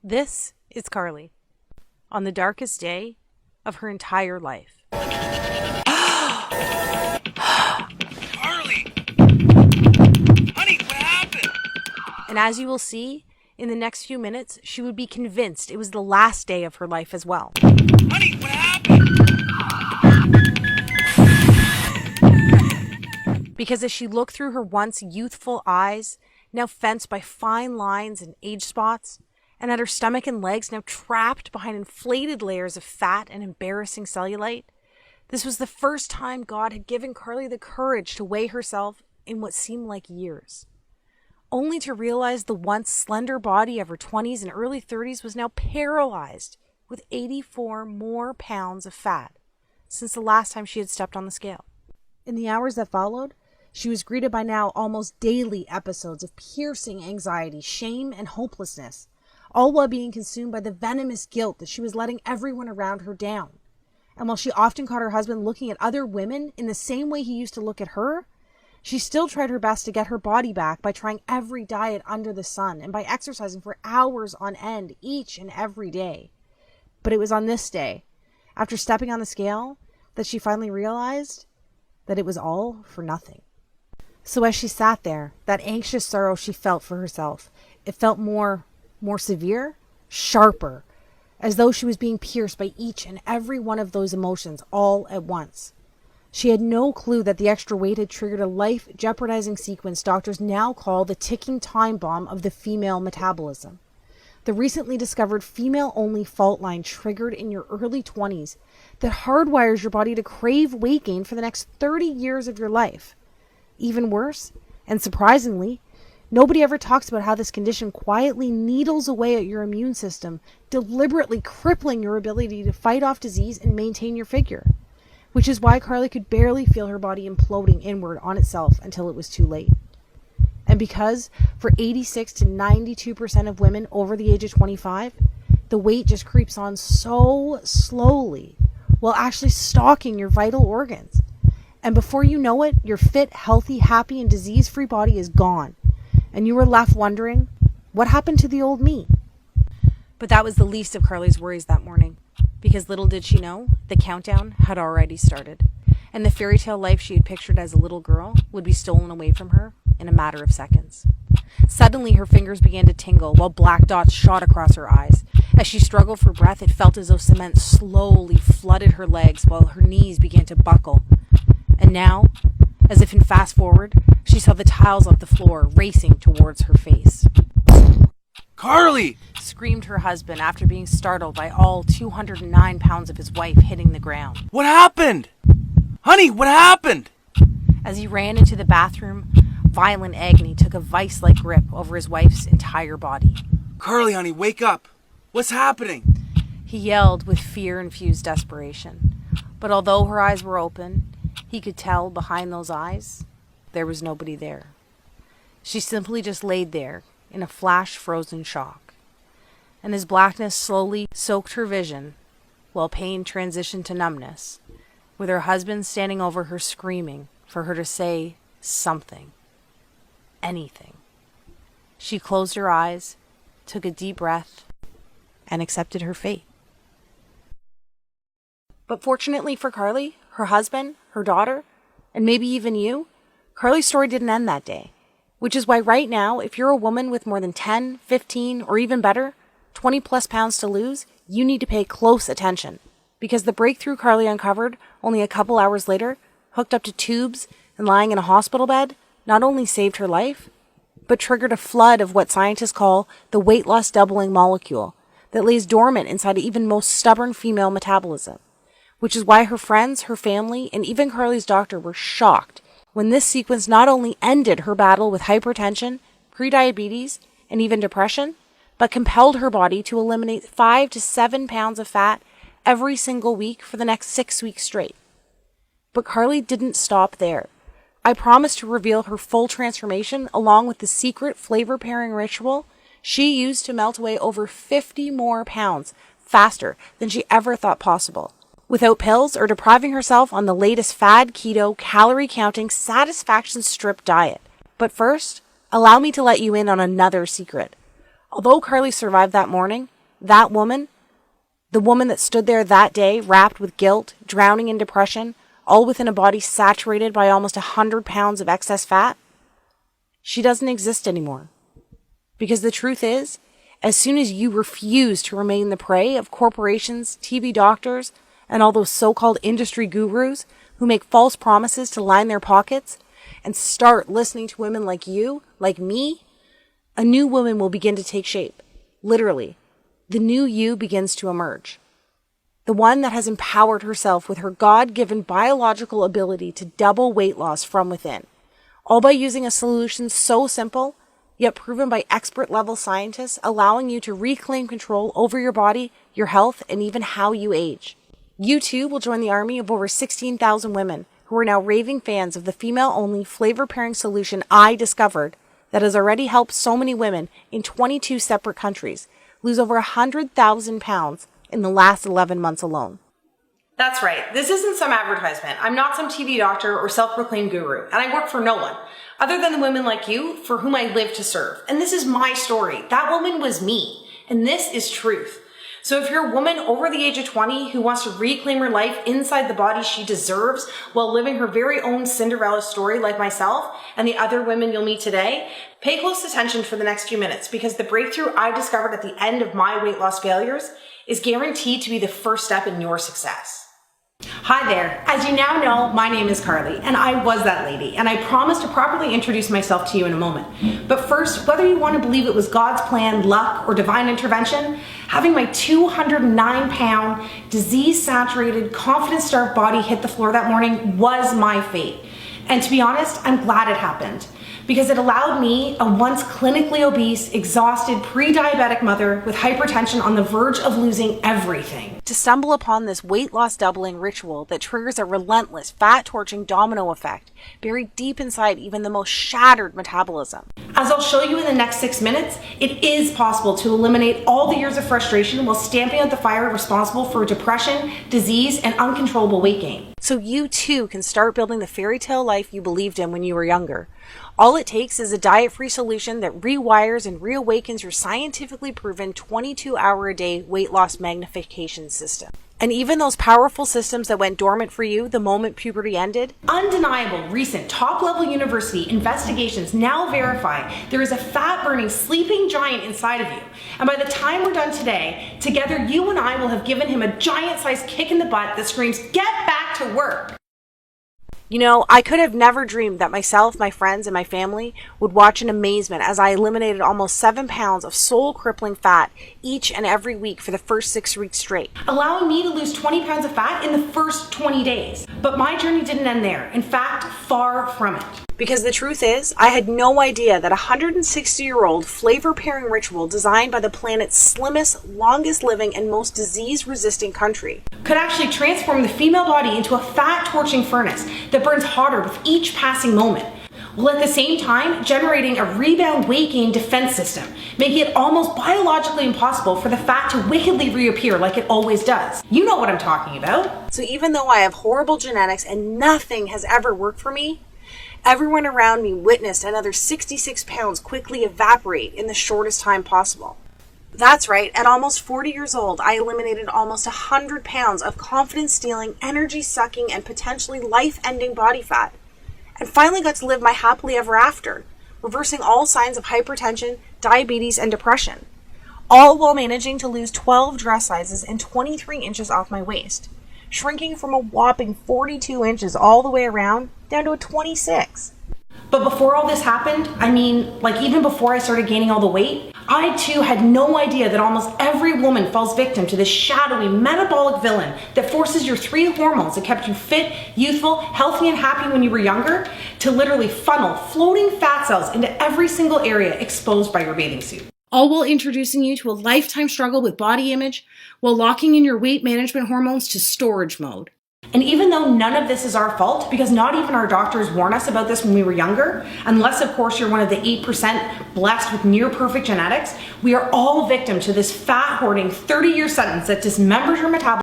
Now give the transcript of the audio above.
This is Carly on the darkest day of her entire life. Carly! Honey, what happened? And as you will see, in the next few minutes, she would be convinced it was the last day of her life as well. Honey, what happened? Because as she looked through her once youthful eyes, now fenced by fine lines and age spots, and at her stomach and legs now trapped behind inflated layers of fat and embarrassing cellulite, this was the first time God had given Carly the courage to weigh herself in what seemed like years, only to realize the once slender body of her 20s and early 30s was now paralyzed with 84 more pounds of fat since the last time she had stepped on the scale. In the hours that followed, she was greeted by now almost daily episodes of piercing anxiety, shame, and hopelessness, all while being consumed by the venomous guilt that she was letting everyone around her down. And while she often caught her husband looking at other women in the same way he used to look at her, she still tried her best to get her body back by trying every diet under the sun and by exercising for hours on end each and every day. But it was on this day, after stepping on the scale, that she finally realized that it was all for nothing. So as she sat there, that anxious sorrow she felt for herself, it felt more severe, sharper, as though she was being pierced by each and every one of those emotions all at once. She had no clue that the extra weight had triggered a life-jeopardizing sequence doctors now call the ticking time bomb of the female metabolism. The recently discovered female-only fault line triggered in your early 20s that hardwires your body to crave weight gain for the next 30 years of your life. Even worse, and surprisingly, nobody ever talks about how this condition quietly needles away at your immune system, deliberately crippling your ability to fight off disease and maintain your figure. Which is why Carly could barely feel her body imploding inward on itself until it was too late. And because for 86 to 92% of women over the age of 25, the weight just creeps on so slowly while actually stalking your vital organs. And before you know it, your fit, healthy, happy, and disease-free body is gone. And you were left wondering, what happened to the old me? But that was the least of Carly's worries that morning, because little did she know, the countdown had already started, and the fairy tale life she had pictured as a little girl would be stolen away from her in a matter of seconds. Suddenly, her fingers began to tingle while black dots shot across her eyes. As she struggled for breath, it felt as though cement slowly flooded her legs while her knees began to buckle. And now, as if in fast forward, she saw the tiles of the floor racing towards her face. Carly! Screamed her husband after being startled by all 209 pounds of his wife hitting the ground. What happened? Honey, what happened? As he ran into the bathroom, violent agony took a vice-like grip over his wife's entire body. Carly, honey, wake up. What's happening? He yelled with fear-infused desperation. But although her eyes were open, he could tell behind those eyes, there was nobody there. She simply just laid there in a flash-frozen shock. And as blackness slowly soaked her vision, while pain transitioned to numbness, with her husband standing over her screaming for her to say something, anything, she closed her eyes, took a deep breath, and accepted her fate. But fortunately for Carly, her husband, her daughter, and maybe even you, Carly's story didn't end that day. Which is why right now, if you're a woman with more than 10, 15, or even better, 20 plus pounds to lose, you need to pay close attention. Because the breakthrough Carly uncovered only a couple hours later, hooked up to tubes and lying in a hospital bed, not only saved her life, but triggered a flood of what scientists call the weight loss doubling molecule that lays dormant inside even most stubborn female metabolism. Which is why her friends, her family, and even Carly's doctor were shocked when this sequence not only ended her battle with hypertension, prediabetes, and even depression, but compelled her body to eliminate 5 to 7 pounds of fat every single week for the next 6 weeks straight. But Carly didn't stop there. I promised to reveal her full transformation along with the secret flavor pairing ritual she used to melt away over 50 more pounds faster than she ever thought possible, without pills or depriving herself on the latest fad keto calorie counting satisfaction strip diet. But first, allow me to let you in on another secret. Although Carly survived that morning, That woman, the woman that stood there that day, wrapped with guilt, drowning in depression, all within a body saturated by almost 100 pounds of excess fat, she doesn't exist anymore. Because the truth is, as soon as you refuse to remain the prey of corporations, TV doctors, and all those so-called industry gurus who make false promises to line their pockets, and start listening to women like you, like me, a new woman will begin to take shape. Literally, the new you begins to emerge. The one that has empowered herself with her God-given biological ability to double weight loss from within, all by using a solution so simple, yet proven by expert-level scientists, allowing you to reclaim control over your body, your health, and even how you age. You too will join the army of over 16,000 women who are now raving fans of the female-only flavor pairing solution I discovered that has already helped so many women in 22 separate countries lose over 100,000 pounds in the last 11 months alone. That's right. This isn't some advertisement. I'm not some TV doctor or self-proclaimed guru, and I work for no one other than the women like you for whom I live to serve. And this is my story. That woman was me, and this is truth. So if you're a woman over the age of 20 who wants to reclaim her life inside the body she deserves while living her very own Cinderella story like myself and the other women you'll meet today, pay close attention for the next few minutes, because the breakthrough I discovered at the end of my weight loss failures is guaranteed to be the first step in your success. Hi there. As you now know, my name is Carly, and I was that lady, and I promise to properly introduce myself to you in a moment. But first, whether you want to believe it was God's plan, luck, or divine intervention, having my 209-pound, disease-saturated, confidence-starved body hit the floor that morning was my fate. And to be honest, I'm glad it happened, because it allowed me, a once clinically obese, exhausted, pre-diabetic mother with hypertension on the verge of losing everything, to stumble upon this weight loss doubling ritual that triggers a relentless, fat-torching domino effect buried deep inside even the most shattered metabolism. As I'll show you in the next 6 minutes, it is possible to eliminate all the years of frustration while stamping out the fire responsible for depression, disease, and uncontrollable weight gain. So you too can start building the fairy tale life you believed in when you were younger. All it takes is a diet-free solution that rewires and reawakens your scientifically proven 22-hour-a-day weight loss magnification system. And even those powerful systems that went dormant for you the moment puberty ended, undeniable recent top-level university investigations now verify there is a fat-burning sleeping giant inside of you. And by the time we're done today, together you and I will have given him a giant-sized kick in the butt that screams, "Get back to work!" You know, I could have never dreamed that myself, my friends, and my family would watch in amazement as I eliminated almost 7 pounds of soul-crippling fat each and every week for the first 6 weeks straight, allowing me to lose 20 pounds of fat in the first 20 days. But my journey didn't end there. In fact, far from it. Because the truth is, I had no idea that a 160-year-old flavor-pairing ritual designed by the planet's slimmest, longest-living, and most disease-resistant country could actually transform the female body into a fat-torching furnace that burns hotter with each passing moment, while at the same time generating a rebound weight gain defense system, making it almost biologically impossible for the fat to wickedly reappear like it always does. You know what I'm talking about. So even though I have horrible genetics and nothing has ever worked for me, everyone around me witnessed another 66 pounds quickly evaporate in the shortest time possible. That's right, at almost 40 years old, I eliminated almost 100 pounds of confidence-stealing, energy-sucking, and potentially life-ending body fat, and finally got to live my happily ever after, reversing all signs of hypertension, diabetes, and depression, all while managing to lose 12 dress sizes and 23 inches off my waist, shrinking from a whopping 42 inches all the way around down to a 26. But before all this happened, even before I started gaining all the weight, I too had no idea that almost every woman falls victim to this shadowy metabolic villain that forces your 3 hormones that kept you fit, youthful, healthy, and happy when you were younger to literally funnel floating fat cells into every single area exposed by your bathing suit. All while introducing you to a lifetime struggle with body image, while locking in your weight management hormones to storage mode. And even though none of this is our fault, because not even our doctors warned us about this when we were younger, unless of course you're one of the 8% blessed with near perfect genetics, we are all victim to this fat hoarding 30-year sentence that dismembers your metabolism